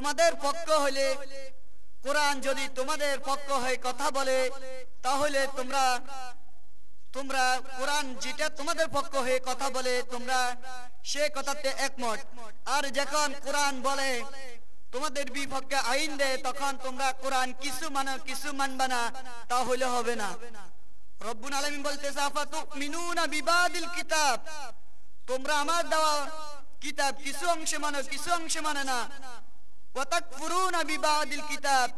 তোমাদের পক্ষ হলে, কোরআন যদি তোমাদের পক্ষ হয়ে কথা বলে, তাহলে তোমরা কোরআন যেটা তোমাদের পক্ষ হয়ে কথা বলে তোমরা সে কথাতে একমত। আর যখন কোরআন বলে তোমাদের বিপক্ষে আইন দেয়, তখন তোমরা কোরআন কিছু মানো কিছু মানবা না, তাহলে হবে না। রব্বুল আলামিন বলতেছে আফাতুমিনুনা বিবাদিল কিতাব, তোমরা আমার দেওয়া কিতাব কিছু অংশে মানো কিছু অংশে মানে না। ওয়া তাকফুরুনা বিবাদিল কিতাব,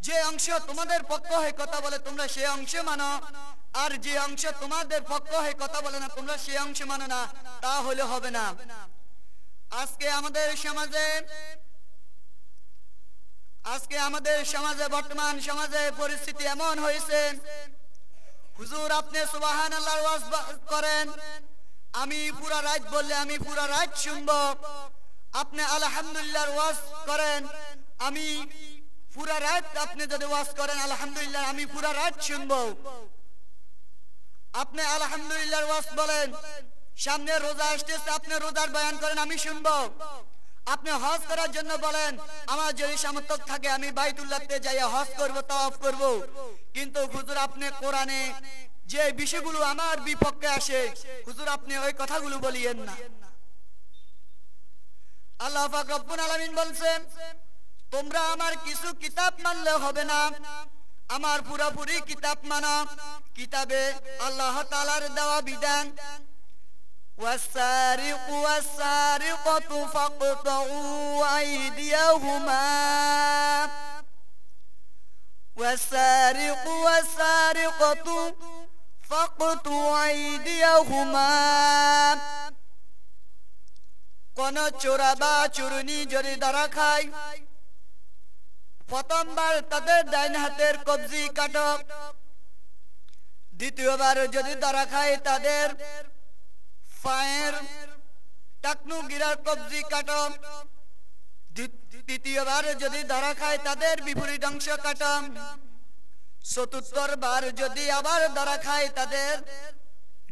যে অংশ তোমাদের পক্ষ হয়ে কথা বলে তোমরা সে অংশে মানো, আর যে অংশ তোমাদের পক্ষ হয়ে কথা বলে না তোমরা সে অংশে মানো না, তাহলে হবে না। আজকে আমাদের সমাজে বর্তমান সমাজে পরিস্থিতি এমন হয়েছে, হুজুর আপনি সুবহানাল্লাহর ওয়াজ করেন, আমি পুরা রাত বললে আমি পুরা রাত শুনবো। আপনি আলহামদুলিল্লাহর ওয়াজ করেন, আমি পুরা রাত, আপনি যদি ওয়াজ করেন আলহামদুলিল্লাহ আমি পুরা রাত শুনবো। আপনি আলহামদুলিল্লাহর ওয়াজ বলেন, সামনে রোজা আসতেছে আপনি রোজার বয়ান করেন আমি শুনবো। আপনি হজ করার জন্য বলেন, আমার যদি সামর্থ্য থাকে আমি বাইতুল্লাহতে যাই হজ করব, তাওয়াফ করব। কিন্তু হুজুর আপনি কোরআনে যে বিষয়গুলো আমার বিপক্ষে আসে, হুজুর আপনি ওই কথাগুলো বলিয়েন না। আল্লাহ পাক রব্বুল আলামিন বলছেন, তোমরা আমার কিছু কিতাব মানলে হবে না, আমার পুরোপুরি কিতাব মানো। কিতাবে আল্লাহ তাআলার দেওয়া বিধান, والسارق والسارقة فاقطعوا أيديهما والسارق والسارقة فاقطعوا أيديهما, কোন চোরা বা চুরুনি যদি ধরা খায় প্রথমবার তাদের ডাইন হাতের কবজি কাটো, দ্বিতীয়বার যদি ধরা খায় তাদের পায়ের টাকনু গিরার কবজি কাটো, তৃতীয়বার যদি ধরা খায় তাদের বিপরীত অংশ কাটো, চতুর্থবার যদি আবার ধরা খায় তাদের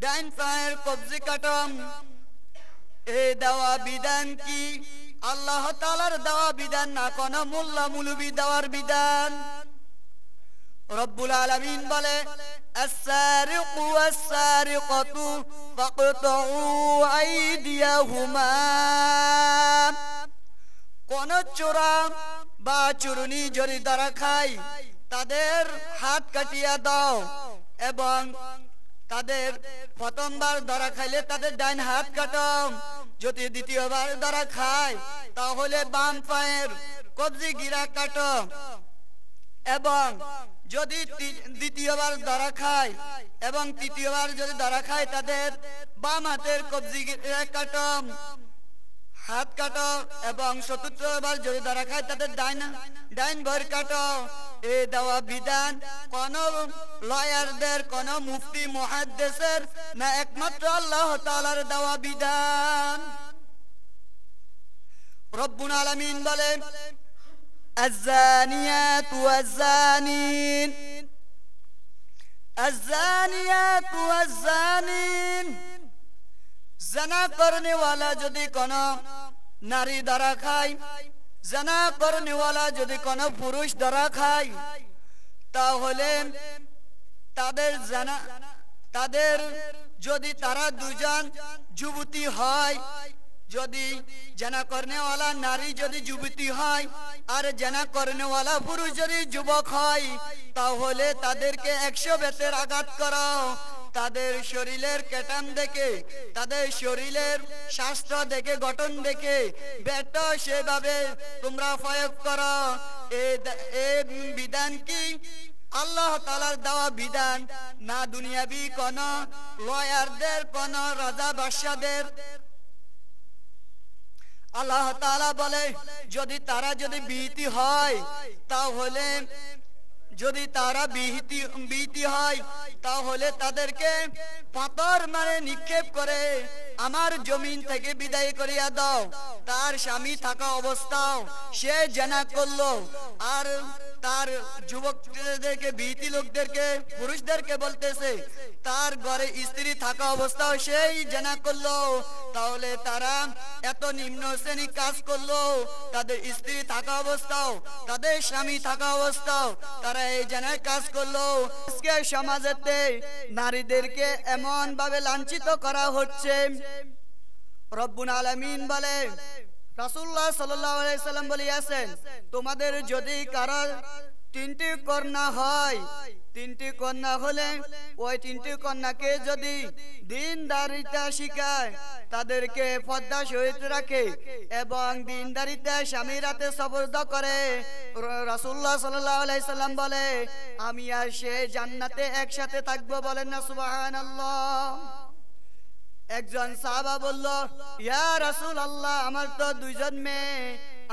ডাইন পায়ের কবজি কাটো। এই দেওয়া বিধান কি আল্লাহ তাআলার দেওয়া বিধান না কোন মোল্লা মুলবি দেওয়ার বিধান? রব্বুল আলামিন বলে, আস-সারিকু ওয়াস-সারিকাতু ফাকতাউ আইদিয়াহুমা, কোন চোরা বা চুরুনি যদি ধরা খায় তাদের হাত কাটিয়া দাও, এবং তাদের প্রথমবার ধরা খাইলে তাদের ডাইন হাত কাটো, যদি দ্বিতীয়বার ধরা খায় তাহলে বাম পায়ের কবজি গিরা কাটো, এবং যদি দ্বিতীয়বার ধরা খায় এবং তৃতীয়বার যদি ধরা খায় তাদের বাম হাতের কবজি গিরা কাটো, হাত কাটো, এবং চতুর্থবার যদি ধরা খায় তাদের ডাইন ভর কাটো। এই দেওয়া বিধান কোন লয়ারদের কোন মুফতি মুহাদ্দিসের না, একমাত্র আল্লাহ তাআলার দেওয়া বিধান। রব্বুল আলামিন বলেন, الزانيات والزانين الزانيات والزانين, জানা করনে ওয়ালা যদি কোন নারী ধরা খায়, জানা করনে ওয়ালা যদি কোন পুরুষ ধরা খায়, তাহলে তাদের যদি তারা দুজন যুবতী হয়, যদি জানা করনেওয়ালা নারী যদি যুবতী হয় আর জানা করনেওয়ালা পুরুষ যদি যুবক হয়, তাহলে তাদেরকে 100 বেতের আঘাত করো। তাদের শরীরের কেটাম দেখে, তাদের শরীরের স্বাস্থ্য দেখে, গঠন দেখে বেটা সেভাবে তোমরা প্রয়োগ করো। এই বিধান কি আল্লাহ তাআলার দেওয়া বিধান না দুনিয়াবি কোন লয়ারদের, কোন রাজা বাদশাদের? আল্লাহ তাআলা বলে, যদি তারা বিহিত হয়, তাহলে যদি তারা বিহিত হয় তাহলে তাদেরকে পাথর মানে নিক্ষেপ করে আমার জমিন থেকে বিদায় করিয়া দাও। তার স্বামী থাকা অবস্থাও সে জেনা করলো, আর তার যুবকদেরকে, বিহিতি লোকদেরকে, পুরুষদেরকে বলতেছে তার ঘরে স্ত্রী থাকা অবস্থাও সেই জেনা করলো, তাহলে তারা এত নিম্ন শ্রেণী কাজ করলো, তাদের স্ত্রী থাকা অবস্থাও, তাদের স্বামী থাকা অবস্থাও তারা এই জেনার কাজ করলো। আজকে সমাজেতে নারীদেরকে এমন ভাবে লাঞ্ছিত করা হচ্ছে। রব্বুল আলামিন বলে, রাসূলুল্লাহ সাল্লাল্লাহু আলাইহি সাল্লাম বলিয়াছেন, তোমাদের যদি কারো তিনটি কন্যা হয়, তিনটি কন্যা হলে ওই তিনটি কন্যাকে যদি দিনদারিতা শিখায়, তাদেরকে পর্দা সহিত রাখে এবং দিনদারিতা স্বামীর হাতে সুপর্দ করে, রাসূলুল্লাহ সাল্লাল্লাহু আলাইহি সাল্লাম বলে আমি আর সে জান্নাতে একসাথে থাকবো। বলেন না সুবহানাল্লাহ। একজন সাহাবা বলল, ইয়া রাসূলুল্লাহ, আমার তো দুইজন মেয়ে,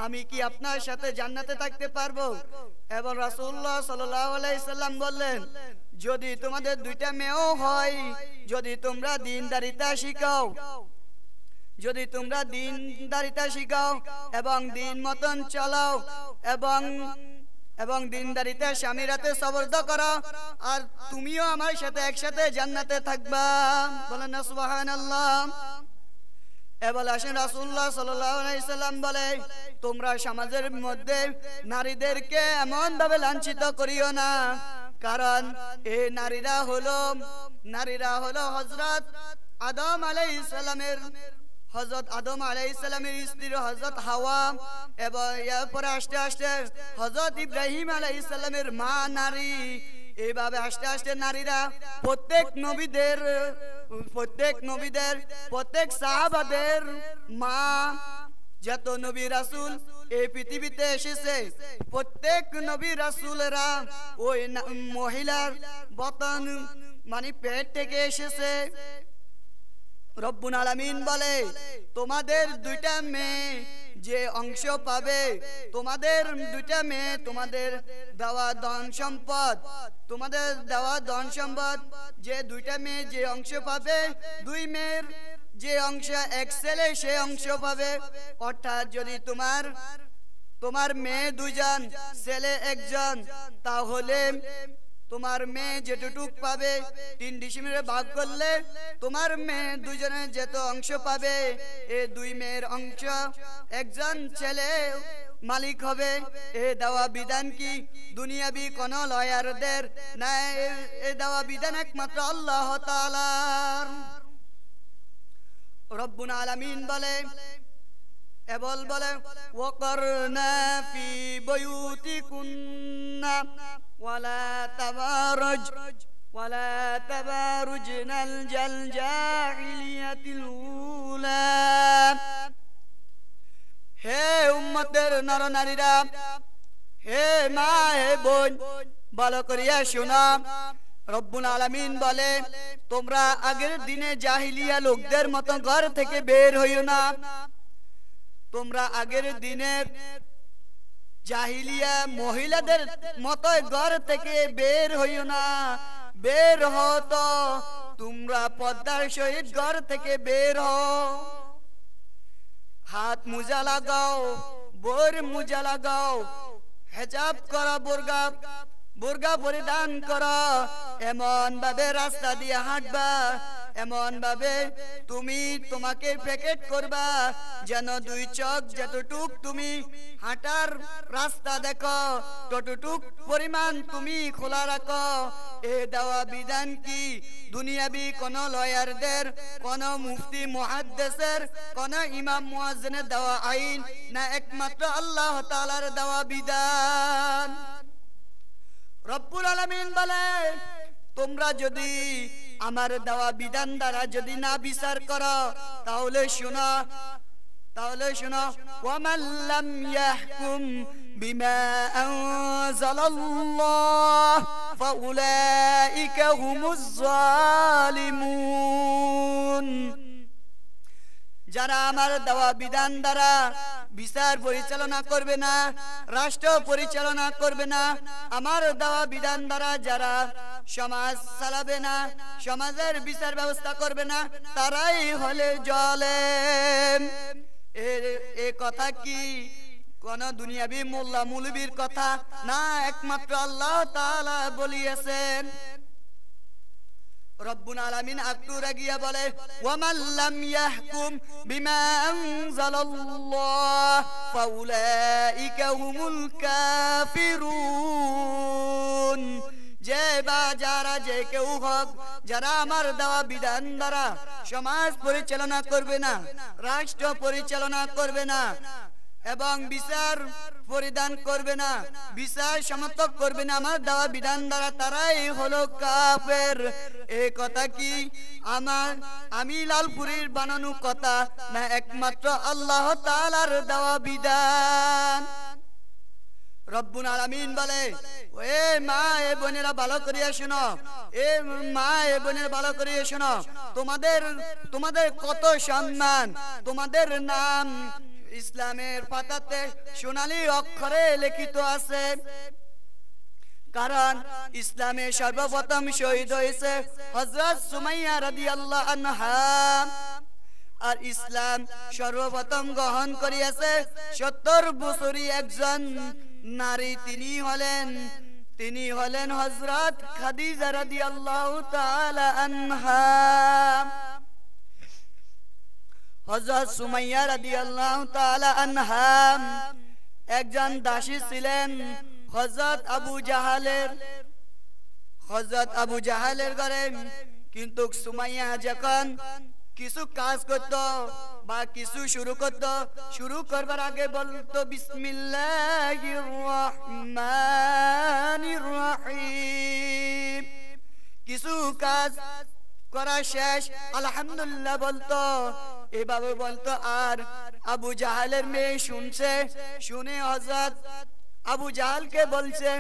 আমি কি আপনার সাথে জান্নাতে থাকতে পারবো? এবং রাসূলুল্লাহ সাল্লাল্লাহু আলাইহি সাল্লাম বললেন, যদি তোমাদের দুইটা মেয়েও হয়, যদি তোমরা দিনদারিতা শিখাও, যদি তোমরা দিনদারিতা শিখাও এবং দিন মতন চালাও এবং দিনদারিতা স্বামীর হাতে সুপর্দ করো, আর তুমিও আমার সাথে একসাথে জান্নাতে থাকবা। বলেন না সুবহানাল্লাহ। এবার আসেন রাসূলুল্লাহ সাল্লাল্লাহু আলাইহি সাল্লাম বলে, তোমরা সমাজের মধ্যে নারীদেরকে এমন ভাবে লাঞ্ছিত করিও না, কারণ এই নারীরা হলো হযরত আদম আলাইহিস সালামের স্ত্রী হযরত হাওয়া, এবং এরপরে আস্তে আস্তে হযরত ইব্রাহিম আলাইহিস সালামের মা নারী। এইভাবে আস্তে আস্তে নারীরা প্রত্যেক নবীদের প্রত্যেক সাহাবাদের মা। যত নবী রাসূল এই পৃথিবীতে এসেছে, প্রত্যেক নবী রাসূলেরা ওই মহিলার বতন মানে পেট থেকে এসেছে। রব্বুল আলামিন বলে, তোমাদের দুইটা মেয়ে যে অংশ পাবে, তোমাদের দুইটা মেয়ে তোমাদের দেওয়া ধন সম্পদ, যে দুইটা মেয়ে যে অংশ পাবে, দুই মেয়ের যে অংশ এক ছেলে সে অংশ পাবে। অর্থাৎ যদি তোমার মেয়ে দুইজন, ছেলে একজন, তাহলে তোমার মেয়ে যেটুক পাবে 3 ডিসিমিলে ভাগ করলে তোমার মেয়ে দুজনে যত অংশ পাবে, এই দুই মেয়ের অংশ একজন ছেলে মালিক হবে। এ দেওয়া বিধান কি দুনিয়াবি কোন লয়ারদের না, এ দেওয়া বিধান একমাত্র আল্লাহ তাআলার। রব্বুল আলামিন বলে, ওয়াকারনা ফি বুয়ুতিকুন্না ওয়ালা তাবারুজনাল জাহিলিয়াতিল উলা। হে উম্মতের নরনারীরা, হে মা, হে বোন, ভালো করিয়া শোনা। রব্বুল আলামিন বলে, তোমরা আগের দিনে জাহিলিয়া লোকদের মতো ঘর থেকে বের হইও না। তোমরা আগের দিনের জাহিলিয়া মহিলাদের মতো ঘর থেকে বের হইও না। বের হতো তোমরা পর্দার সহিত ঘর থেকে বের হও। হাত মোজা লাগাও, বোর মোজা লাগাও, হিজাব করা, বোরকা পরিধান করা, এমন ভাবে রাস্তা দিয়ে হাঁটবা, এমন ভাবে তোমাকে প্যাকেট করবা যেন দুই চোখ যতটুক তুমি হাঁটার রাস্তা দেখো ততটুক পরিমাণ তুমি খোলা রাখো। এ দেওয়া বিধান কি দুনিয়াবি কোন লয়ারদের, কোন মুফতি মুহাদ্দিসের, কোন ইমাম মুয়াজ্জিনের দেওয়া আইন না, একমাত্র আল্লাহ তাআলার দেওয়া বিধান। রব্বুল আলামিন বলে, তোমরা যদি আমার দেওয়া বিধান দ্বারা যদি না বিচার করো, তাহলে শোনো, ওয়ামান লাম ইয়াহকুম বিমা আনজালাল্লাহ ফাউলাইকা হুমুজ জালিমুন। যারা আমার দেওয়া বিধান দ্বারা বিচার পরিচালনা করবে না, রাষ্ট্র পরিচালনা করবে না, আমার দেওয়া বিধান দ্বারা যারা সমাজ চালাবে না, সমাজের বিচার ব্যবস্থা করবে না, তারাই হলে জালেম। এ কথা কি কোন দুনিয়াবি মোল্লা মুলবির কথা না, একমাত্র আল্লাহ তাআলা বলিয়েছেন। রব্বুল আলামিন আকটুরা গিয়া বলে ওয়ামান লাম ইয়াহকুম বিমা আনজালাল্লাহ ফাউলাইকা হুমুল কাফিরুন। যে বা যারা যে কেউ হোক, যারা আমার দেওয়া বিধান দ্বারা সমাজ পরিচালনা করবে না, রাষ্ট্র পরিচালনা করবে না এবং বিচার পরিধান করবে না, বিচার সমর্থক করবে না আমার দেওয়া বিধান দ্বারা, তারাই হলো কাফের। এই কথা কি আমি লালপুরীর বানানো কথা না, একমাত্র আল্লাহ তাআলার দেওয়া বিধান। রব্বুল আলামিন বলে এ মা এ বোনেরা ভালো করিয়া শোনো, এ মা এ বোনেরা ভালো করিয়া শোনো, তোমাদের কত সম্মান, তোমাদের নাম ইসলামের পাতাতে সোনালী অক্ষরে লিখিত আছে। কারণ ইসলামে সর্বপ্রথম শহীদ হয়েছে হযরত সুমাইয়া রাদিয়াল্লাহু আনহা, আর ইসলাম সর্বপ্রথম গ্রহণ করিয়াছে 70 বছরী একজন নারী, তিনি হলেন হযরত খাদিজা রাদিয়াল্লাহু তাআলা আনহা। হযরত সুমাইয়া রাদিয়াল্লাহু তাআলা আনহা একজন দাসী ছিলেন হযরত আবু জাহালের ঘরে। কিন্তু সুমাইয়া যখন কিছু কাজ করত বা কিছু শুরু করবার আগে বলতো বিসমিল্লাহির রহমানির রহিম। কিছু কাজ করা শেষ আলহামদুলিল্লাহ বলতো, এভাবে বলতো। আর আবু জাহালের মেয়ে শুনে হযরত আবু জাহালকে বলছে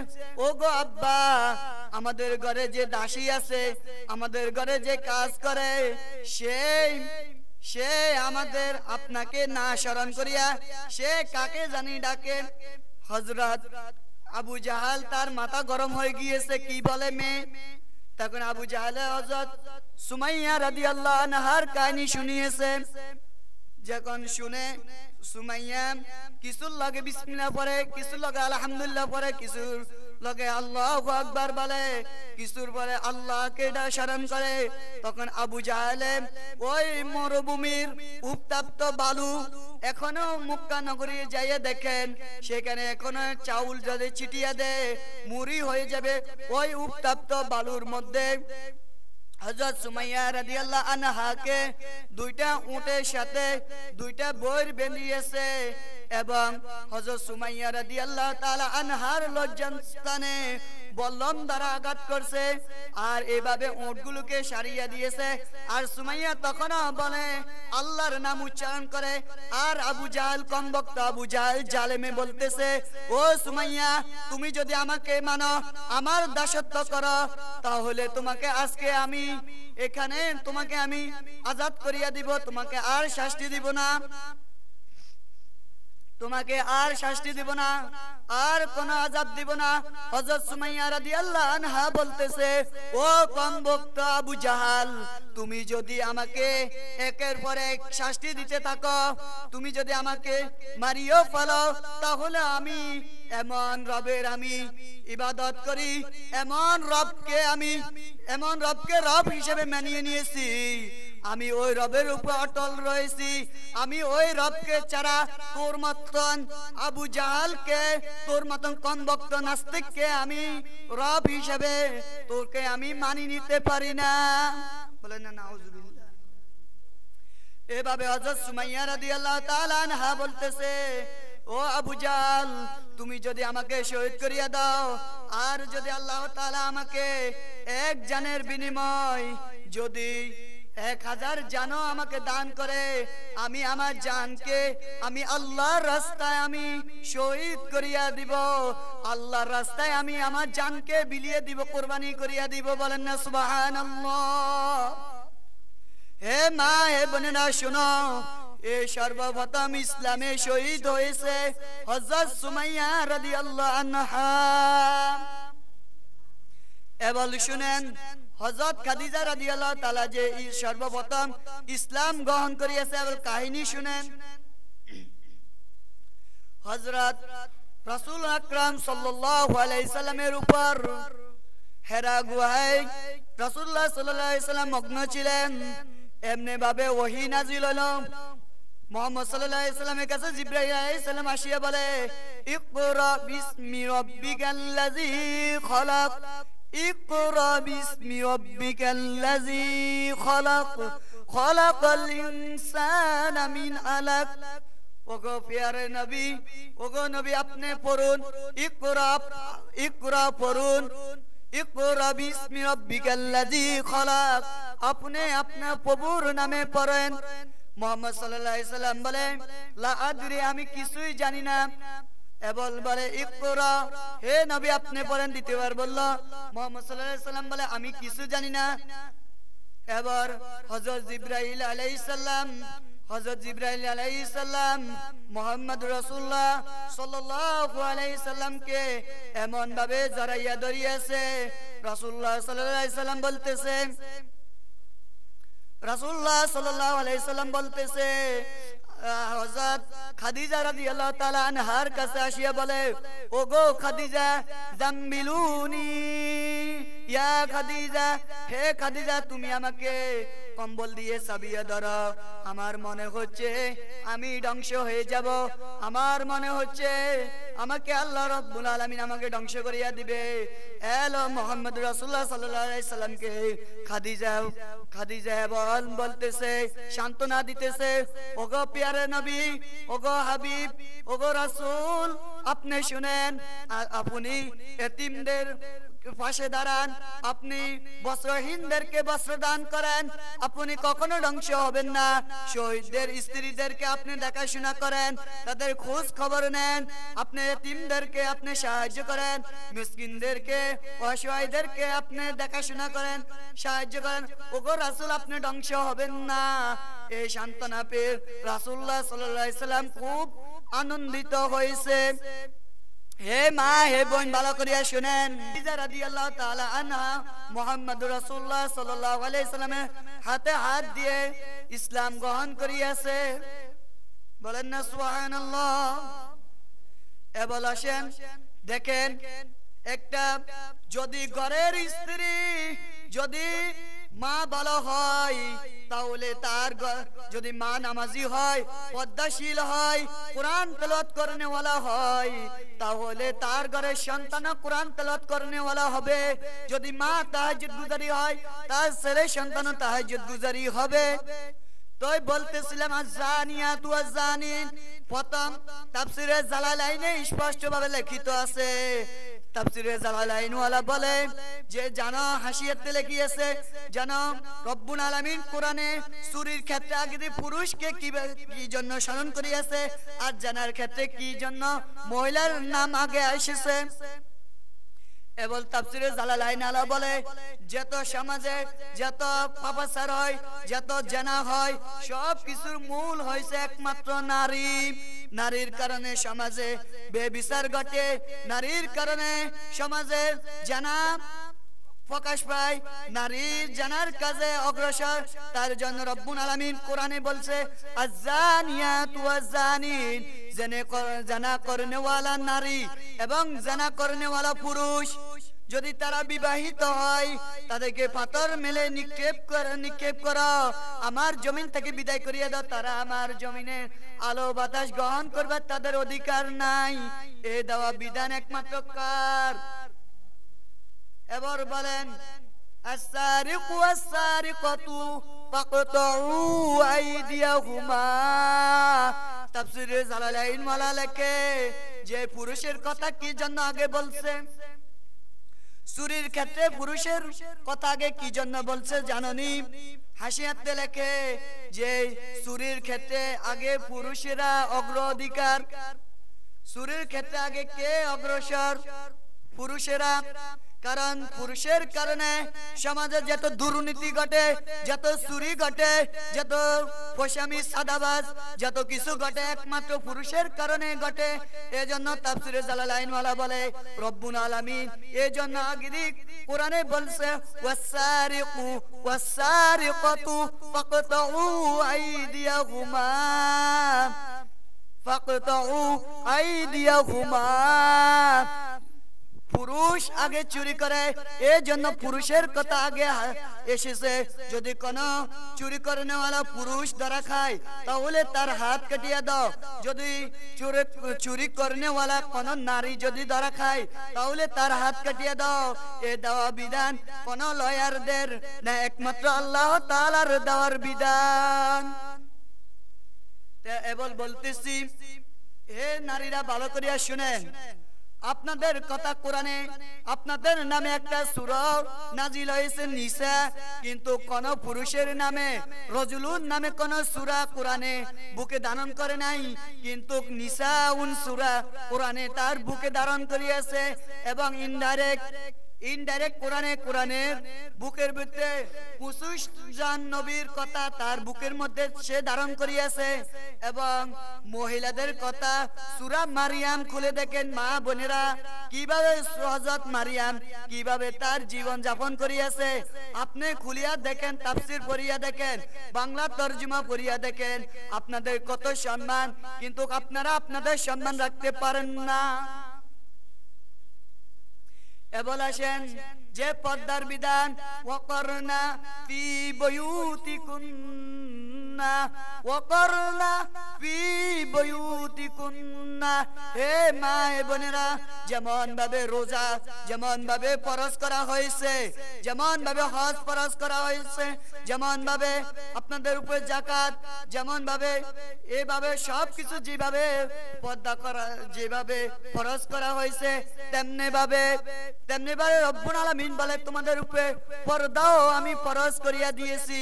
ও গো আব্বা, আমাদের ঘরে যে দাসী আছে, আমাদের ঘরে যে কাজ করে, সে আমাদের আপনাকে না স্মরণ করিয়া সে কাকে জানি ডাকে। হযরত আবু জাহাল তার মাথা গরম হয়ে গিয়েছে, কি বলে মেয়ে। তখন আবু জাহাল হযরত সুমাইয়া রাদিয়াল্লাহু আনহার কাহিনী শুনিয়েছে। যখন শুনে সুমাইয়া কিছুর লগে বিসমিল্লাহ পড়ে, কিছুর লগে আলহামদুলিল্লাহ পড়ে, কিছুর লগে আল্লাহু আকবার বলে, কিছুর পরে আল্লাহকে স্মরণ করে। তখন আবু জাহেল ওই মরুভূমির উত্তপ্ত বালু, এখনো মক্কা নগরী যাইয়ে দেখেন, সেখানে এখনো চাউল যদি ছিটিয়ে দেয় মুড়ি হয়ে যাবে। ওই উত্তপ্ত বালুর মধ্যে হযরত সুমাইয়া রাদিয়াল্লাহু আনহাকে দুইটা উটের সাথে দুইটা বইর বেঁধিয়েছে এবং হযরত সুমাইয়া রাদিয়াল্লাহু তাআলা আনহার লজ্জাস্থানে বল্লম দ্বারা আঘাত করছে আর এভাবে উটগুলোকে সারিয়ে দিয়েছে। আর সুমাইয়া তখনও বলে আল্লাহর নাম উচ্চারণ করে। আর আবু জাহেল কমবক্ত আবু জাহেল জালেমে বলতেছে, ও সুমাইয়া, তুমি যদি আমাকে মানো, আমার দাসত্ব করো, তাহলে তোমাকে আজকে আমি এখানে তোমাকে আমি আজাদ করিয়া দিব, তোমাকে আর শাস্তি দিব না, তোমাকে আর শাস্তি দিব না, আর কোন আযাব দিব না। হযরত সুমাইয়া রাদিয়াল্লাহু আনহা বলতেছে, ও কমবক্ত আবু জাহাল, তুমি যদি আমাকে একের পর এক শাস্তি দিতে থাকো, তুমি যদি আমাকে মারিও ফেলো, তাহলে আমি এমন রবের আমি ইবাদত করি, এমন রবকে রব হিসেবে মানিয়ে নিয়েছি, আমি ওই রবের উপর অটল রয়েছি, আমি ওই রবকে ছাড়া তোর মতন আবু জাহালকে, তোর মতন কমবক্ত নাস্তিককে আমি রব হিসেবে তোকে আমি মানি নিতে পারি না। বলেন না নাউজুবিল্লাহ। এভাবে হযরত সুমাইয়া রাদিয়াল্লাহু তাআলা আনহা বলতেছে, ও আবু জাহাল, তুমি যদি আমাকে শহীদ করিয়া দাও, আর যদি আল্লাহ তাআলা আমাকে এক জানের বিনিময় যদি 1000 জানও আমাকে দান করে, আমি আমার জানকে আমি আল্লাহর রাস্তায় আমি শহীদ করিয়া দিব, আল্লাহর রাস্তায় আমি আমার জানকে বিলিয়ে দিব, কুরবানি করিয়া দিব। বলেন না সুবহানাল্লাহ। হে মা, হে বোনেরা, শুনো, এই সর্বপ্রথম ইসলামে শহীদ হয়েছে হযরত সুমাইয়া রাদিয়াল্লাহু আনহা। এবার শুনেন, হযরত খাদিজা রাদিয়াল্লাহু তাআলা যে সর্বপ্রথম ইসলাম গ্রহণ করিয়েছে, এবার কাহিনী শুনেন। হযরত রাসূল আকরাম সাল্লাল্লাহু আলাইহি সাল্লামের উপর হেরা গুহায় রাসূলুল্লাহ সাল্লাল্লাহু আলাইহি সাল্লাম মগ্ন ছিলেন। এমনি ভাবে ওহী নাজিল হলো। মুহাম্মদ সাল্লাল্লাহু আলাইহি সাল্লামের কাছে জিবরাইল আলাইহিস সালাম আসিয়া বলে, ইকরা বিসমি রাব্বিকাল্লাযী খলাক, ইকরা বিসমি রাব্বিকাল্লাযী খলাক, খলাকাল ইনসানা মিন আলাক। ওগো প্যারে নবী, ওগো নবী আপনি পড়ুন, ইকরা, ইকরা পড়ুন, ইকরা বিসমি রাব্বিকাল্লাযী খলাক, আপনি আপনার প্রভুর নামে পড়েন। মুহাম্মদ সাল্লাল্লাহু আলাইহি সাল্লাম বলে, লা আদরি, আমি কিছুই জানি না। এবার বলে ইকরা, হে নবী আপনি পড়েন। দ্বিতীয়বার বলল মুহাম্মদ সাল্লাল্লাহু আলাইহি সাল্লাম বলে, আমি কিছু জানি না। এবার হযরত জিবরাইল আলাইহিস সালাম, হযরত জিবরাইল আলাইহিস সালাম মুহাম্মদ রাসূলুল্লাহ সাল্লাল্লাহু আলাইহি সাল্লামকে এমন ভাবে জড়াইয়া ধরিয়েছে, রাসূলুল্লাহ সাল্লাল্লাহু আলাইহি সাল্লাম বলতেছে, রাসূলুল্লাহ সাল্লাল্লাহু আলাইহি সাল্লাম বলতেছে, হযরত খাদিজা রাদিয়াল্লাহু তাআলা আনহার কাছে আসিয়া বলে, ওগো খাদিজা, জাম্বিলুনি ইয়া খাদিজা, হে খাদিজা তুমি আমাকে কম্বল দিয়ে চাবিয়ে ধরো। আমার মনে হচ্ছে আমি ধ্বংস হয়ে যাব, আমার মনে হচ্ছে আমাকে আল্লাহ রাব্বুল আলামিন আমাকে ধ্বংস করিয়া দিবে। এলো মুহাম্মদ রাসূলুল্লাহ সাল্লাল্লাহু আলাইহি সাল্লামকে খাদিজা, খাদিজা বলতেছে, সান্ত্বনা দিতেছে, ওগো প্যারে নবী, ওগো হাবিব, ওগো রাসূল, আপনি শুনেন, আপনি এতিমদের পাশে দাঁড়ান, আপনি বস্ত্রহীনদেরকে বস্ত্র দান করেন, আপনি কখনো ধ্বংস হবেন না। শহীদদের স্ত্রীদেরকে আপনি দেখাশোনা করেন, তাদের খোঁজ খবর নেন, আপনি এতিমদেরকে আপনি সাহায্য করেন, মিসকিনদেরকে অসহায়দেরকে আপনি দেখাশোনা করেন, সাহায্য করেন। ওগো রাসূল আপনি ধ্বংস হবেন না। এই সান্ত্বনা পেয়ে রাসূলুল্লাহ সাল্লাল্লাহু আলাইহি সাল্লাম খুব আনন্দিত হয়েছে। হে মা, হে বোন, ভালো করিয়া শুনেন, খাদিজা রাদিয়াল্লাহু তাআলা আনহা মুহাম্মদুর রাসূলুল্লাহ সাল্লাল্লাহু আলাইহি সাল্লামের হাতে হাত দিয়ে ইসলাম গ্রহণ করিয়াছে। বলেন না সুবহানাল্লাহ। এবার আসেন দেখেন, একটা যদি ঘরের স্ত্রী যদি মা ভালো হয়, তাহলে তার যদি মা নামাজি হয়, পর্দাশীল হয়, কোরআন তেলাওয়াত করনেওয়ালা হয়, তাহলে তার ঘরের সন্তান কোরআন তেলাওয়াত করনেওয়ালা হবে। যদি মা তাহাজ্জুদ গুজারি হয়, তার ছেলে সন্তান তাহাজ্জুদ গুজারি হবে। তোই বলতেছিলাম আয-যানিয়াতু ওয়াজ-যানিন, প্রথম তাফসীরে জালালাইনে স্পষ্টভাবে লিখিত আছে। তাফসীরে জালালাইন ওয়ালা বলে যে জানো, হাসিয়াতে লিখিয়েছে, জানো রব্বুল আলামিন কোরআনে চুরির ক্ষেত্রে আগে পুরুষকে কি জন্য স্মরণ করিয়েছে, আর জানার ক্ষেত্রে কি জন্য মহিলার নাম আগে এসেছে। এবার তাফসীরে জালালাইন আলা বলে, যত সমাজে যত পাপাচার হয়, যত জেনা হয়, সব কিছুর মূল হয়েছে একমাত্র নারী। নারীর কারণে সমাজে বেবিচার ঘটে, নারীর কারণে সমাজে জেনা প্রকাশ পায়, নারীর জানার কাজে অগ্রসর। তার জন্য রব্বুল আলামিন কোরআনে বলছে, আয-যানিয়াতু ওয়াজ-যানিন, জানা করনেওয়ালা নারী এবং জানা করনেওয়ালা পুরুষ যদি তারা বিবাহিত হয়, তাদেরকে পাথর মেলে নিক্ষেপ করো, আমার জমিন থেকে বিদায় করিয়ে দাও। তারা আমার জমিনে আলো বাতাস গ্রহণ করবে, তাদের অধিকার নাই। এ দেওয়া বিধান একমাত্র কার? এবার বলেন, আস-সারিকু ওয়াস-সারিকাতু ফাকতাউ আইদিয়াহুমা। তাফসীরে জালালাইন ওয়ালা লেখে যে পুরুষের কথা কি জন্য আগে বলছে, চুরির ক্ষেত্রে পুরুষের কথা আগে কি জন্য বলছে জাননি? হাসিয়াতে লেখে যে চুরির ক্ষেত্রে আগে পুরুষেরা অগ্রাধিকার, চুরির ক্ষেত্রে আগে কে অগ্রসর? পুরুষেরা। কারণ পুরুষের কারণে সমাজে যত দুর্নীতি ঘটে, যত চুরি ঘটে, যত ফসামি সাদাবাজ যত কিছু ঘটে একমাত্র পুরুষের কারণে ঘটে। এজন্য তাফসীরে জালালাইন ওয়ালা বলে রব্বুল আলামিন এজন্য আগে কোরআনে বলছে, ওয়াস-সারিকু ওয়াস-সারিকাতু ফাকতাউ আইদিয়াহুমা ফাকতাউ আইদিয়াহুমা, পুরুষ আগে চুরি করে, এই জন্য পুরুষের কথা আগে এসেছে। যদি কোনো চুরি করেনেওয়ালা পুরুষ ধরা খায় তাহলে তার হাত কাটিয়ে দাও। যদি চুরি করেনেওয়ালা কোনো নারী যদি ধরা খায় তাহলে তার হাত কাটিয়ে দাও। এ দেওয়া বিধান কোন লয়ারদের না, একমাত্র আল্লাহ তাআলার দেওয়ার বিধান। এবার বলতেছি, হে নারীরা ভালো করিয়া শুনেন, আপনাদের কথা কোরআনে আপনাদের নামে একটা সূরা নাজিল হয়েছে নিসা, কিন্তু কোন পুরুষের নামে রজুলুন নামে কোন সূরা কোরআনে বুকে ধারণ করে নাই, কিন্তু নিসাউন সূরা কোরআনে তার বুকে ধারণ করিয়াছে। এবং ইনডাইরেক্ট কোরআনের বুকের ভিতরে 25 জন নবীর কথা তার বুকের মধ্যে সে ধারণ করিয়াছে। এবং মহিলাদের কথা সূরা মারিয়াম খুলে দেখেন মা বোনেরা, কিভাবে হযরত মারিয়াম কিভাবে তার জীবন যাপন করিয়াছে। আপনি খুলিয়া দেখেন, তাফসীর পড়িয়া দেখেন, বাংলা তরজমা পড়িয়া দেখেন, আপনাদের কত সম্মান, কিন্তু আপনারা আপনাদের সম্মান রাখতে পারেন না। এবার আসেন যে পর্দার বিধান, ওয়াকরনা ফি বুয়ুতিকুন্না, ওয়াকরনা ফি বুয়ুতিকুন্না। হে মা বোনেরা, যেমন ভাবে রোজা যেমন ভাবে ফরজ করা হয়েছে, যেমন ভাবে হজ ফরজ করা হয়েছে, যেমন ভাবে আপনাদের উপর যাকাত, যেমন ভাবে এইভাবে সবকিছু যেভাবে পর্দা করা, যেভাবে ফরজ করা হয়েছে, তেমনি ভাবে রব্বুল আলামিন বলে তোমাদের উপরে পর্দাও আমি ফরজ করিয়া দিয়েছি।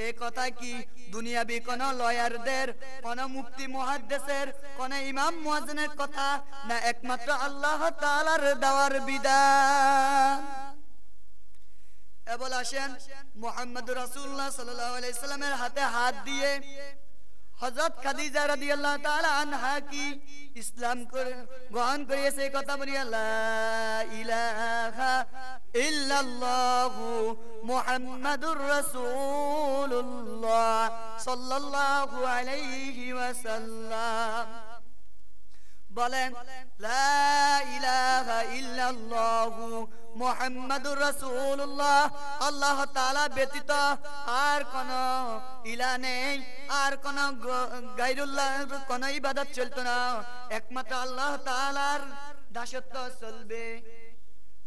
এই কথা কি দুনিয়াবি কোন লয়ারদের, কোন মুফতি মুহাদ্দিসের, কোন ইমাম মুয়াজ্জিনের কথা না, একমাত্র আল্লাহ তাআলার দেওয়ার বিধান। এবার আসেন মুহাম্মদুর রাসূলুল্লাহ সাল্লাল্লাহু আলাইহি সাল্লামের হাতে হাত দিয়ে হযরত খাদিজা রাদিয়াল্লাহু তাআলা আনহা কি ইসলাম গ্রহণ করিয়েছে, কথা বলি লা ইলাহা ইল্লাল্লাহু মুহাম্মাদুর রাসূলুল্লাহ সাল্লাল্লাহু আলাইহি ওয়াসাল্লাম। বলেন লা ইলাহা ইল্লাল্লাহু মুহাম্মাদুর রাসূলুল্লাহ, আল্লাহ তাআলা ব্যতীত আর কোন ইলাহ নেই, আর কোন গায়রুল্লাহর কোন ইবাদত চলতো না, একমাত্র আল্লাহ তাআলার দাসত্ব চলবে।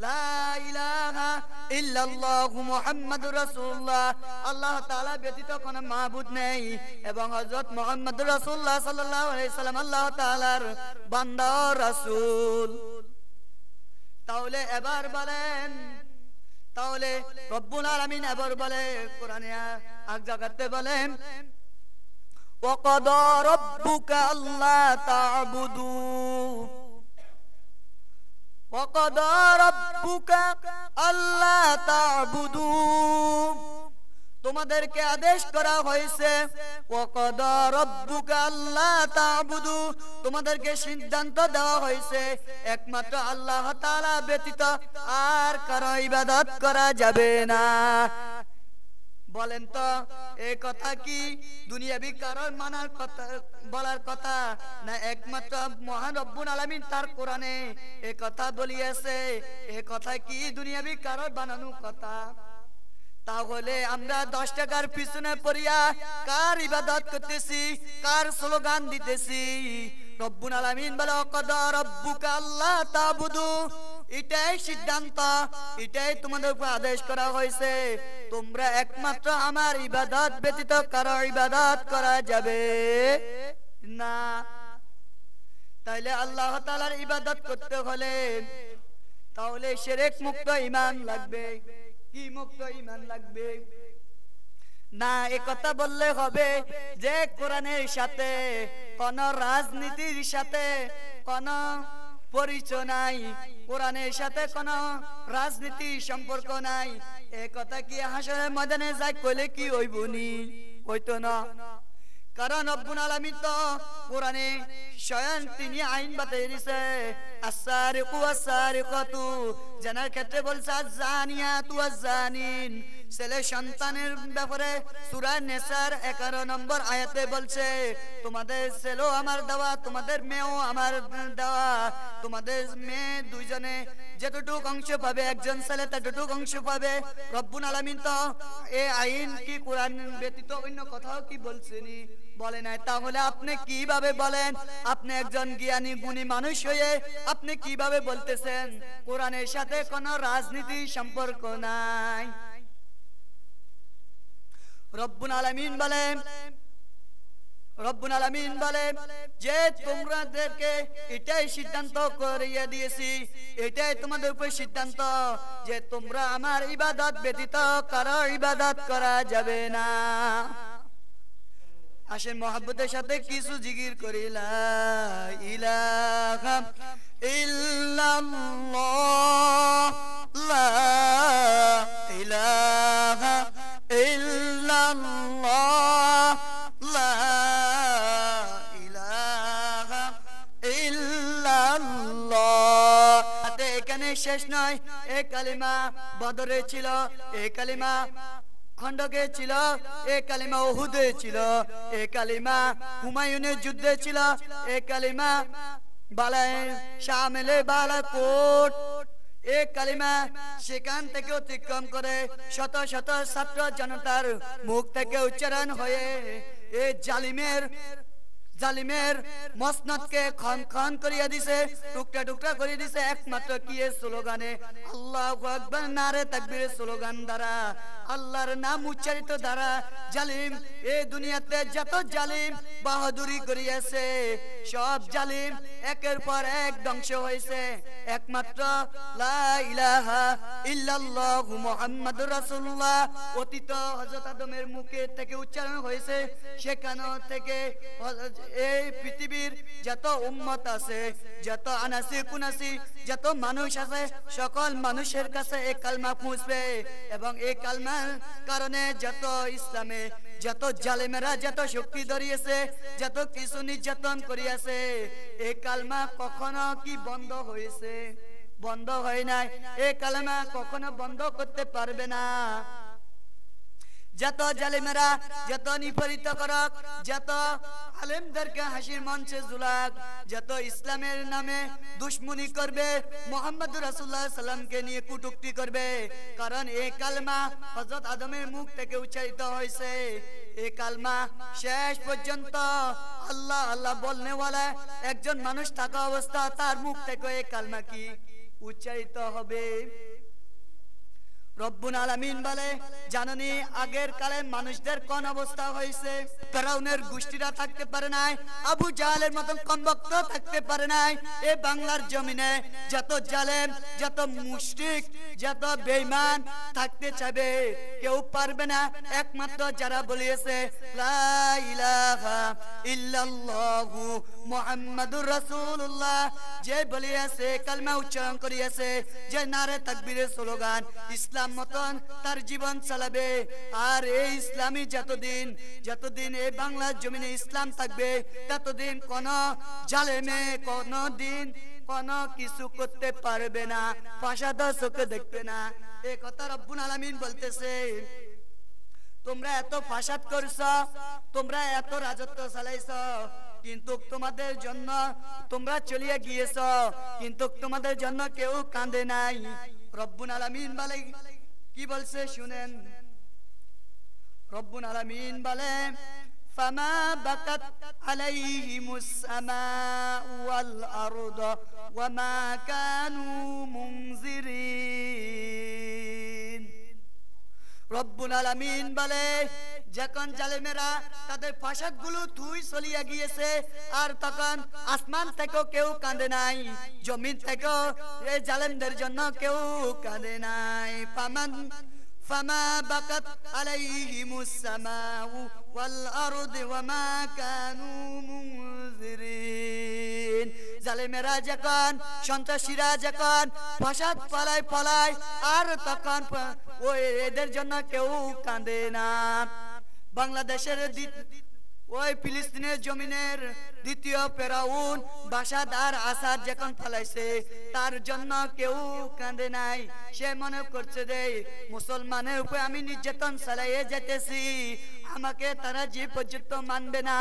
লা ইলাহা ইল্লাল্লাহু মুহাম্মাদুর রাসূলুল্লাহ, আল্লাহ তাআলা ব্যতীত কোন মাবুদ নেই, এবং হযরত মুহাম্মদুর রাসূলুল্লাহ সাল্লাল্লাহু আলাইহি সাল্লাম আল্লাহ তাআলার বান্দা ও রাসূল। তাহলে এবার বলেন, তাহলে রব্বুল আলামিন এবার বলে কোরআনে এক জায়গাতে বলেন ওয়াকাদা রাব্বুকা আল্লা তা'বুদু, ওয়াকাদা রাব্বুকা আল্লা তা'বুদু, তোমাদেরকে আদেশ করা হয়েছে, ওয়াকাদা রাব্বুকা আল্লা তা'বুদু, তোমাদেরকে সিদ্ধান্ত দেওয়া হয়েছে একমাত্র আল্লাহ তাআলা ব্যতীত আর কারো ইবাদত করা যাবে না। বলেন তো এই কথা কি দুনিয়াবি কারোর মানার কথা, বলার কথা না, একমাত্র মহান রব্বুল আলামিন তার কোরআনে এই কথা বলিয়েছে। এই কথা কি দুনিয়াবি কারোর বানানো কথা? তাহলে আমরা 10 টাকার পিছনে পড়িয়া কার ইবাদত করতেছি, কার স্লোগান দিতেছি? রব্বুল আলামিন বলে ওয়াকাদা রাব্বুকা আল্লা তা'বুদু, এটাই সিদ্ধান্ত, এটাই তোমাদের উপর আদেশ করা হয়েছে, তোমরা একমাত্র আমার ইবাদত ব্যতীত কারো ইবাদত করা যাবে না। তাইলে আল্লাহ তাআলার ইবাদত করতে হলে তাহলে শিরক মুক্ত ঈমান লাগবে। কি মুক্ত ঈমান লাগবে না? এ কথা বললে হবে যে কোরআনের সাথে কোন রাজনীতির সাথে কোন পরিচয় নাই, কোরআনের সাথে কোন রাজনীতি সম্পর্ক নাই। এ কথা কি হাসরের ময়দানে যাই কইলে কি হইবনি? হইতো না। কারণ রব্বুল আলামিন তো কোরআনে স্বয়ং তিনি আইন বাতাই দিয়েছে, আস-সারিকু ওয়াস-সারিকাতু, জানার ক্ষেত্রে বলছে আজ-জানিয়াতু ওয়াজ-জানিন, ছেলে সন্তানের ব্যাপারে সূরা নিসার 11 নম্বর আয়াতে বলছে তোমাদের ছেলেও আমার দেওয়া তোমাদের মেয়েও আমার দেওয়া তোমাদের মেয়ে দুইজনে যতটুকু অংশ পাবে একজন ছেলে ততটুকু অংশ পাবে রব্বুল আলামিন তো এই আইন কি কোরআন ব্যতীত অন্য কথাও কি বলছেনি বলে নাই তাহলে আপনি কিভাবে বলেন আপনি একজন জ্ঞানী গুণী মানুষ হয়ে আপনি কিভাবে বলতেছেন কোরআনের সাথে কোনো রাজনীতি সম্পর্ক নাই রব্বুল আলামিন বলে যে তোমাদেরকে এটাই সিদ্ধান্ত করিয়ে দিয়েছি এটাই তোমাদের উপর সিদ্ধান্ত যে তোমরা আমার ইবাদত ব্যতীত কারো ইবাদত করা যাবে না আসেন মহব্বতের সাথে কিছু জিকির করি লা ইলাহা ইল্লাল্লাহ লা ইলাহা ইল্লাল্লাহ লা ইলাহা ইল্লাল্লাহ এখানে শেষ নয় এই কালিমা বদরে ছিল এই কালিমা খন্ডকে ছিল এই কালিমা উহুদে ছিল এই কালিমা হুমায়ুনের যুদ্ধে ছিল এই কালিমা শামিলে বালাকোট এই কালিমা সেখান থেকে অতিক্রম করে শত শত ছাত্র জনতার মুখ থেকে উচ্চারণ হয়ে এই জালিমের মসনদকে খন খন করিয়া দিছে টুকরা টুকরা করে দিছে একমাত্র কি স্লোগানে আল্লাহু আকবার নারে তাকবীরের স্লোগান দ্বারা আল্লাহর নাম উচ্চারিত দ্বারা জালিম এই দুনিয়াতে যত জালিম বাহাদুরি করিয়াছে সব জালিম একের পর এক ধ্বংস হয়েছে একমাত্র লা ইলাহা ইল্লাল্লাহু মুহাম্মাদুর রাসূলুল্লাহ অতীত হযরত আদমের মুখে থেকে উচ্চারণ হয়েছে সেখান থেকে এই পৃথিবীর যত উম্মত আছে যত আনাসি কুনাসি যত মানুষ আছে সকল মানুষের কাছে এই কালমা পৌঁছবে এবং এই কালমার কারণে যত ইসলামে যত জালেমেরা যত শক্তি ধরিয়েছে যত কিছু নির্যাতন করিয়াছে এই কালমা কখনো কি বন্ধ হয়েছে বন্ধ হয় নাই এই কালমা কখনো বন্ধ করতে পারবে না যত জালিমেরা যত নিপরিত করক যত আলেমদেরকে হাসির মঞ্চে ঝুলাক যত ইসলামের নামে দুশমনি করবে মুহাম্মদুর রাসূলুল্লাহ সাল্লামকে নিয়ে কটূক্তি করবে কারণ এই কালমা হযরত আদমের মুখ থেকে উচ্চারিত হয়েছে এই কালমা শেষ পর্যন্ত আল্লাহ আল্লাহ বলনেওয়ালা একজন মানুষ থাকা অবস্থা তার মুখ থেকে এই কালমা কি উচ্চারিত হবে রব্বুল আলামিন বলে জাননি আগের কালে মানুষদের কোন অবস্থা হয়েছে ফেরাউনের গোষ্ঠীরা থাকতে পারে নাই আবু জাহেলের মতন কমবক্ত থাকতে পারে নাই এই বাংলার জমিনে যত জালেম যত মুশরিক যত বেঈমান থাকতে চাবে কেউ পারবে না একমাত্র যারা বলিয়েছে লা ইলাহা ইল্লাল্লাহু মুহাম্মাদুর রাসূলুল্লাহ যে বলিয়েছে কালমা উচ্চারণ করিয়েছে যে নারে তাকবীরের স্লোগান ইসলাম মতন তার জীবন চালাবে আর এই ইসলামী যতদিন এই বাংলার জমিনে ইসলাম থাকবে ততদিন কোন জালেমে কোনদিন কোন কিছু করতে পারবে না ফাসাদ চোখে দেখবে না এই কথা রব্বুল আলামিন বলতেছে তোমরা এত ফাসাদ করছো তোমরা এত রাজত্ব চালাইছো কিন্তু তোমাদের জন্য তোমরা চলিয়ে গিয়েছো কিন্তু তোমাদের জন্য কেউ কাঁদে নাই রব্বুল আলামিন বলে কি বলছে শুনেন রব্বুল আলামিন বলে ফামা বাকাত আলাইহিমুস সামাউ ওয়াল আরদু ওয়া মা কানু মুনজিরিন রব্বুল আলামিন বলে যখন জালেমেরা তাদের ফাসাদগুলো ধুই চলিয়া গিয়েছে আর তখন আসমান থেকেও কেউ কাঁদে নাই জমিন থেকেও এই জালেমদের জন্য কেউ কাঁদে নাই ফামা বাকাত আলাইহিমুস সামাউ ওয়াল আরদু ওয়া মা কানু মুনজিরিন জালেমেরা যখন সন্ত্রাসীরা যখন ফাসাদ ফলায় আর তখন ওই এদের জন্য কেউ কাঁদে না বাংলাদেশের ওই ফিলিস্তিনের জমিনের দ্বিতীয় ফেরাউন বাশার আসাদ যখন ফলাইছে তার জন্য কেউ কাঁদে নাই। সে মনে করছে যে মুসলমানের উপরে আমি নির্যাতন চালাইয়ে যেতেছি, আমাকে তারা যে পর্যন্ত মানবে না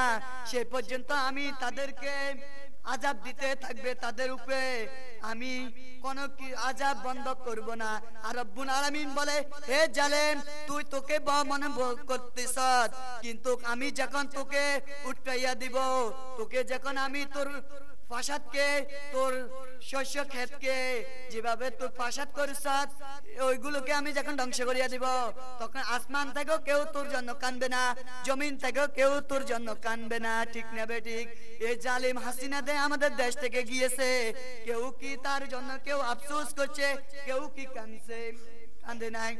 সে পর্যন্ত আমি তাদেরকে আযাব দিতে থাকবে, তাদের উপরে আমি কোন কি আযাব বন্ধ করব না। আর রব্বুল আলামিন বলে, হে জালেম, তুই তোকে মনে করতেছ, কিন্তু আমি যখন তোকে উঠাইয়া দিব, তোকে যখন আমি তোর ফাসাদকে, তোর শস্য ক্ষেতকে যেভাবে তোর ফাসাদ করিস ওইগুলোকে আমি যখন ধ্বংস করিয়া দিব, তখন আসমান থেকেও কেউ তোর জন্য কানবে না, জমিন থেকেও কেউ তোর জন্য কানবে না। ঠিক না বে ঠিক? এই জালিম হাসিনা দে আমাদের দেশ থেকে গিয়েছে, কেউ কি তার জন্য কেউ আফসোস করছে? কেউ কি কানছে? কান্দে নাই।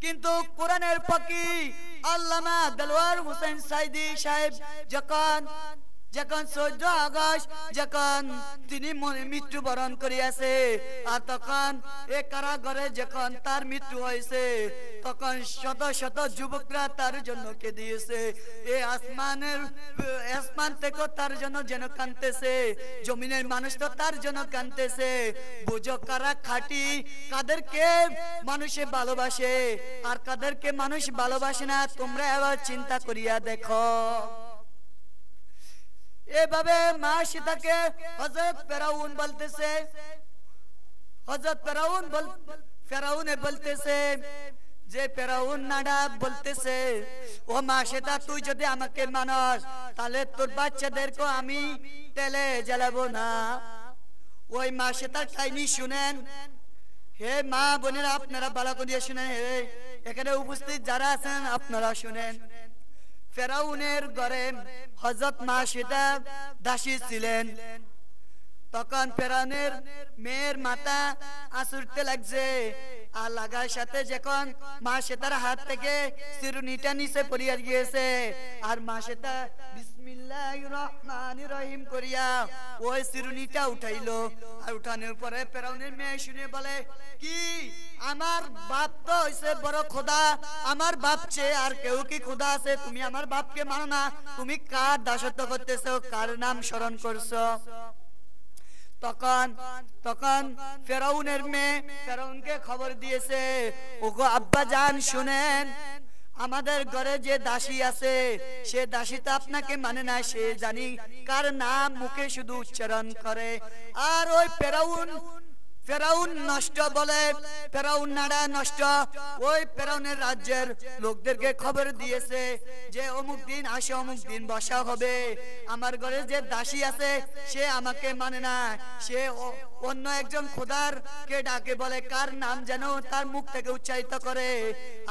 কিন্তু কোরআনের ফকি আল্লামা দেলোয়ার হোসেন সাইদি সাহেব যখন 14 আগস্ট যখন তিনি মৃত্যুবরণ করিয়াছে, আর তখন এ কারাগারে যখন তার মৃত্যু হয়েছে, তখন শত শত যুবকরা তার জন্য কেঁদিয়েছে। এ আসমান থেকে তার জন্য যেন কাঁদতেছে, জমিনের মানুষ তো তার জন্য কাঁদতেছে। বুঝো কারা খাঁটি, কাদেরকে মানুষে ভালোবাসে আর কাদেরকে মানুষ ভালোবাসে না, তোমরা এবার চিন্তা করিয়া দেখো। এভাবে মা সীতাকে হযরত ফেরাউন বলতেছে, হযরত ফেরাউনে বলতেছে যে ফেরাউন নাডা বলতেছে, ও মা সীতা, তুই যদি আমাকে মানস তাহলে তোর বাচ্চাদেরকে আমি তেলে জ্বালাবো না। ওই মা সীতার কাহিনী শুনেন। হে মা বোনেরা, আপনারা ভালো করে শুনেন, এখানে উপস্থিত যারা আছেন আপনারা শুনেন। ফেরাউনের ঘরে হযরত মা সীতা দাসী ছিলেন। তখন ফেরাউনের মেয়ের মাথা আঁচড়তে লাগছে, আর লাগার সাথে যখন মা সীতার হাত থেকে চিরুনিটা নিচে পড়িয়া গিয়েছে, আর মা সীতা বিসমিল্লাহির রহমানির রহিম করিয়া ওই চিরুনিটা উঠাইলো। আর উঠানোর পরে ফেরাউনের মেয়ে শুনে বলে, কি আমার বাপ তো হইছে বড় খোদা, আমার বাপ চেয়ে আর কেউ কি খোদা আছে? তুমি আমার বাপকে মানো না, তুমি কার দাসত্ব করতেছো, কার নাম স্মরণ করছো? তখন ফেরাউনের মেয়ে ফেরাউনকে খবর দিয়েছে, ওগো আব্বা জান শুনেন, আমাদের ঘরে যে দাসী আছে সে দাসীটা আপনাকে মানে না, সে জানি কার নাম মুখে শুধু উচ্চারণ করে। আর ওই ফেরাউন নষ্ট বলে, ফেরাউন নাড়া নষ্ট। ওই ফেরাউনের রাজ্যের লোকদেরকে খবর দিয়েছে যে অমুক দিন আসে, অমুক দিন বসা হবে, আমার ঘরে যে দাসী আছে সে আমাকে মানে না, সে অন্য একজন খোদার কে ডাকে, বলে কার নাম যেন তার মুখ থেকে উচ্চারিত করে।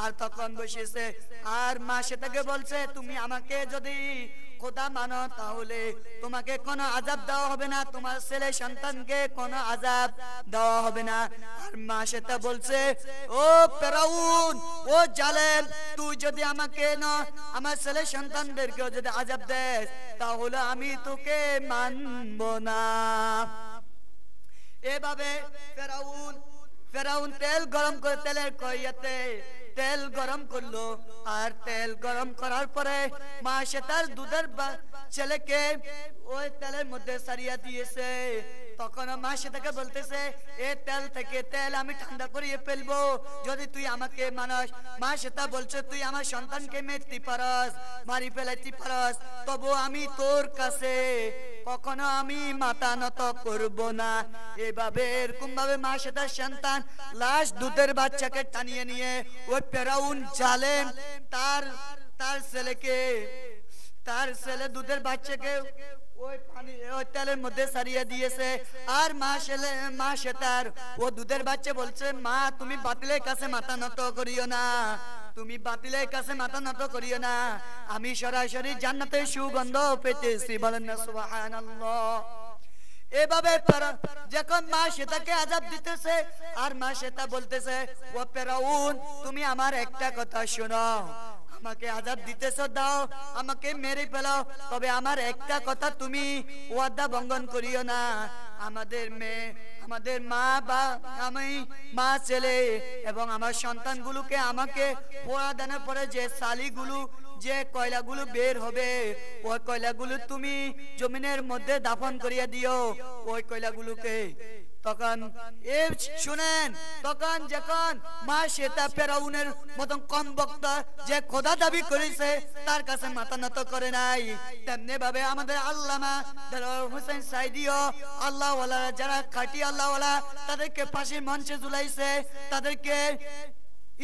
আর তখন বসেছে, আর মা সেটাকে বলছে, তুমি আমাকে যদি খোদা মানো তাহলে তোমাকে কোনো আযাব দেওয়া হবে না, তোমার ছেলে সন্তানকে কোনো আযাব দেওয়া হবে না। আর মা সেটা বলছে, ও ফেরাউন, ও জালেম, তুই যদি আমাকে না আমার ছেলে সন্তানদেরকেও যদি আযাব দেস তাহলে আমি তোকে মানব না। এভাবে ফেরাউন তেল গরম করে, তেলের কড়াইতে তেল গরম করলো। আর তেল গরম করার পরে মা সেতার দুধের ছেলেকে ওই তেলের মধ্যে সারিয়া দিয়েছে। তখন মা সেটাকে বলতেছে, এ তেল থেকে তেল আমি ঠান্ডা করিয়ে ফেলবো যদি তুই আমাকে মানস। মা সেটা বলছে, তুই আমার সন্তানকে মেরতে পারস, মারি ফেলাইতে পারস, তবু আমি তোর কাছে কখনো আমি মাথা নত করব না। এভাবে এরকম ভাবে মা সেটার সন্তান লাশ দুধের বাচ্চাকে টানিয়ে নিয়ে ওই ফেরাউন জালেম তার ছেলে দুধের বাচ্চাকে ওই তেলের মধ্যে সারিয়ে দিয়েছে। আর মা সেতার ও দুধের বাচ্চা বলছে, মা তুমি বাতিলের কাছে মাথা নত করিও না, তুমি বাতিলের কাছে মাথা নত করিও না, আমি সরাসরি জান্নাতের সুগন্ধ পেতেছি। বলেন না সুবহানাল্লাহ। এভাবে যখন মা সেতাকে আযাব দিতেছে, আর মা সেতা বলতেছে, ও ফেরাউন, তুমি আমার একটা কথা শোনো, আমাকে আযাব দিতেছ দাও, আমাকে মেরে ফেলাও, তবে আমার একটা কথা তুমি ওয়াদা ভঙ্গন করিও না। আমাদের মা ছেলে এবং আমার সন্তানগুলোকে আমাকে পোড়া দানের পরে যে শালিগুলো যে কয়লাগুলো বের হবে ওই কয়লাগুলো তুমি জমিনের মধ্যে দাফন করিয়া দিও ওই কয়লাগুলোকে। তখন শুনেন, তখন যখন মা শ্বেতা ফেরাউনের মতন কম বক্তা যে খোদা দাবি করেছে তার কাছে মাথা নত করে নাই, তেমনি ভাবে আমাদের আল্লামা দেলোয়ার হোসেন সাইদিও আল্লাহ ওয়ালা যারা খাঁটি আল্লাহ ওয়ালা তাদেরকে ফাঁসির মঞ্চে ঝুলাইছে, তাদেরকে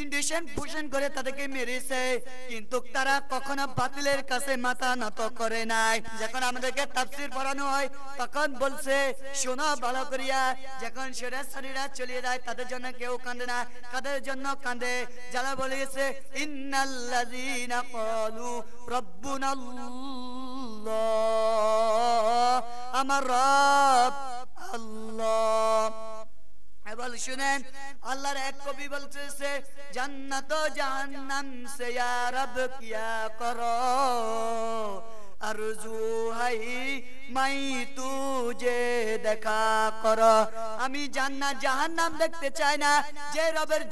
ইন্ডিশন পোষণ করে তাদেরকে মেরেছে, কিন্তু তারা কখনো বাতিলের কাছে মাথা নত করে নাই। যখন আমাদেরকে তাফসীর পড়ানো হয় তখন বলছে শোনো ভালো করিয়া, যখন শরীরা চলিয়ে যায় তাদের জন্য কেউ কাঁদে না, কাদের জন্য কাঁদে যারা বলেছে ইন্নাল্লাযীনা ক্বালু রাব্বুনাল্লাহ, আমার রব আল্লাহ। এবার শুনেন আল্লাহর এক কবি বলতেছে জান্নাত ও জাহান্নাম সে ইয়া রব কিয়া করো আরজু হাই মাই তুজে দেখা করো। আমি জান্নাত জাহান্নাম দেখতে চাই না, যে রবের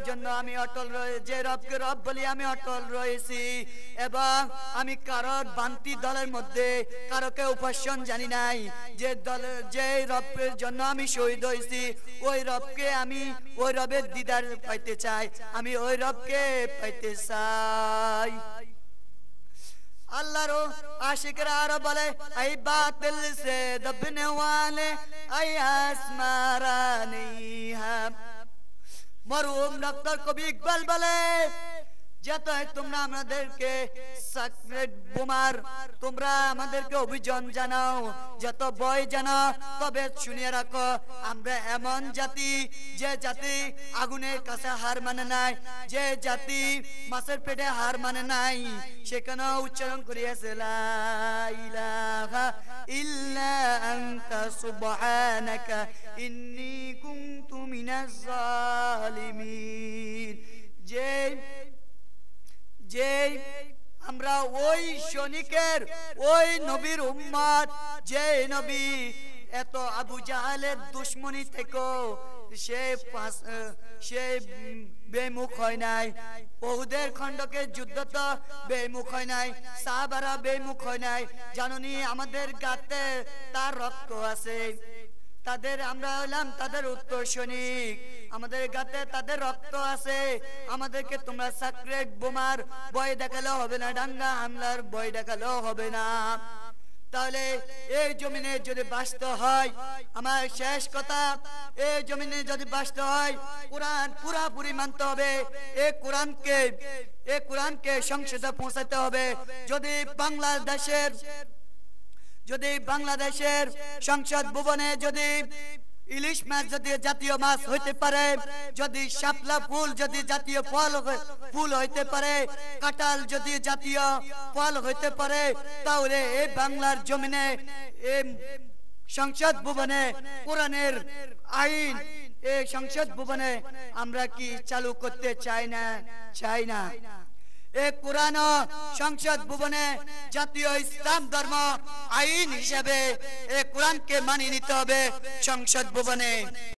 জন্য আমি অটল রয়ে, যে রবকে রব বলি আমি অটল রয়েছি, এবং আমি কারোর বান্তি দলের মধ্যে কারোকে উপাসন জানি নাই, যে রবের জন্য আমি শহীদ হয়েছি ওই রবকে আমি ওই রবের দিদার পাইতে চাই, আমি ওই রবকে পাইতে চাই। আল্লাহর আশিকরা আরো বলে আই বাতিল সে দবনে ওয়ালে আই আসমারানি হাম। মরহুম ডক্টর কবি ইকবাল বলে যত তোমরা আমাদেরকে সাকরেট বোমার তোমরা আমাদেরকে অভিযান জানাও, যত ভয় জানাও, তবে শুনিয়ে রাখো আমরা এমন জাতি যে জাতি আগুনের কাছে হার মানে নাই, যে জাতি মাছের পেটে হার মানে নাই। সেখানে উচ্চারণ করিয়াছে লা ইলাহা ইল্লা আনতা সুবহানাকা ইন্নী কুনতু মিনাজ জালিমিন। যে আমরা ওই সৈনিকের ওই নবীর উম্মত, যে নবী এত আবু জাহালের দুশমনী থেকে সে বেমুখ হয় নাই, ওহুদের খণ্ডকের যুদ্ধ তো বেমুখ হয় নাই, সাহাবারা বেমুখ হয় নাই। জানুনি আমাদের গাতে তার রক্ত আছে, তাদের আমরা হলাম তাদের উত্তর সৈনিক, আমাদের গাতে তাদের রক্ত আছে। আমাদেরকে তোমরা সাকরেট বোমার ভয় দেখালেও হবে না, ডাঙ্গা হামলার ভয় দেখালেও হবে না। তাহলে এই জমিনে যদি বাঁচতে হয়, আমার শেষ কথা, এই জমিনে যদি বাঁচতে হয় কোরআন পুরাপুরি মানতে হবে, এই কোরআনকে সংসদে পৌঁছাতে হবে। যদি বাংলাদেশের সংসদ ভবনে যদি ইলিশ মাছ যদি জাতীয় মাছ হইতে পারে, যদি শাপলা ফুল যদি জাতীয় ফুল হইতে পারে, কাঁঠাল যদি জাতীয় ফল হইতে পারে, তাহলে এই বাংলার জমিনে এই সংসদ ভবনে কোরআনের আইন এই সংসদ ভবনে আমরা কি চালু করতে চাই না? এই কোরআন সংসদ ভবনে জাতীয় ইসলাম ধর্ম আইন হিসেবে এই কোরআনকে মানিয়ে নিতে হবে সংসদ ভবনে।